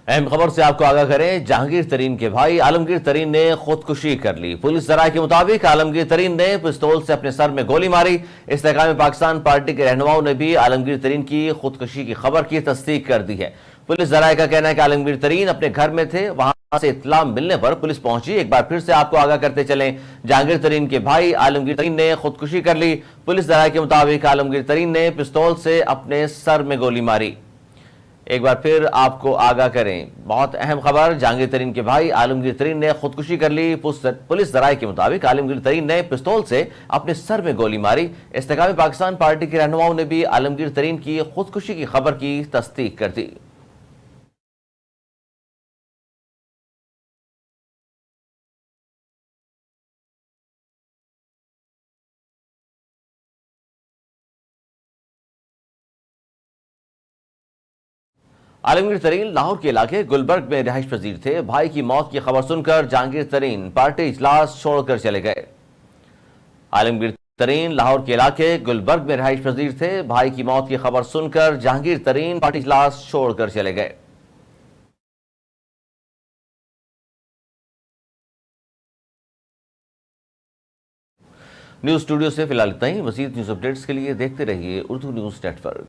अहम खबर से आपको आगाह करें। जहांगीर तरीन के भाई आलमगीर तरीन ने खुदकुशी कर ली। पुलिस जराये के मुताबिक आलमगीर तरीन ने पिस्तौल से अपने सर में गोली मारी। इस्तेकाम पाकिस्तान पार्टी के रहनुमाओं ने भी आलमगीर तरीन की खुदकुशी की खबर की तस्दीक कर दी है। पुलिस जराये का कहना है कि आलमगीर तरीन अपने घर में थे, वहां से इत्तला मिलने पर पुलिस पहुंची। एक बार फिर से आपको आगाह करते चलें, जहांगीर तरीन के भाई आलमगीर तरीन ने खुदकुशी कर ली। पुलिस जराये के मुताबिक आलमगीर तरीन ने पिस्तौल से अपने सर में गोली मारी। एक बार फिर आपको आगाह करें, बहुत अहम खबर। जहांगीर तरीन के भाई आलमगीर तरीन ने खुदकुशी कर ली। पुलिस जराये के मुताबिक आलमगीर तरीन ने पिस्तौल से अपने सर में गोली मारी। इस्तेकाम पाकिस्तान पार्टी के रहनुमाओं ने भी आलमगीर तरीन की खुदकुशी की खबर की तस्दीक कर दी। आलमगीर तरीन लाहौर के इलाके गुलबर्ग में रिहाइश पजीर थे। भाई की मौत की खबर सुनकर जहांगीर तरीन पार्टी इजलास छोड़कर चले गए। आलमगीर तरीन लाहौर के इलाके गुलबर्ग में रिहाइश पजीर थे। भाई की मौत की खबर सुनकर जहांगीर तरीन पार्टी इजलास छोड़कर चले गए। न्यूज स्टूडियो से फिलहाल इतना ही। मजीद न्यूज अपडेट्स के लिए देखते रहिए उर्दू न्यूज नेटवर्क।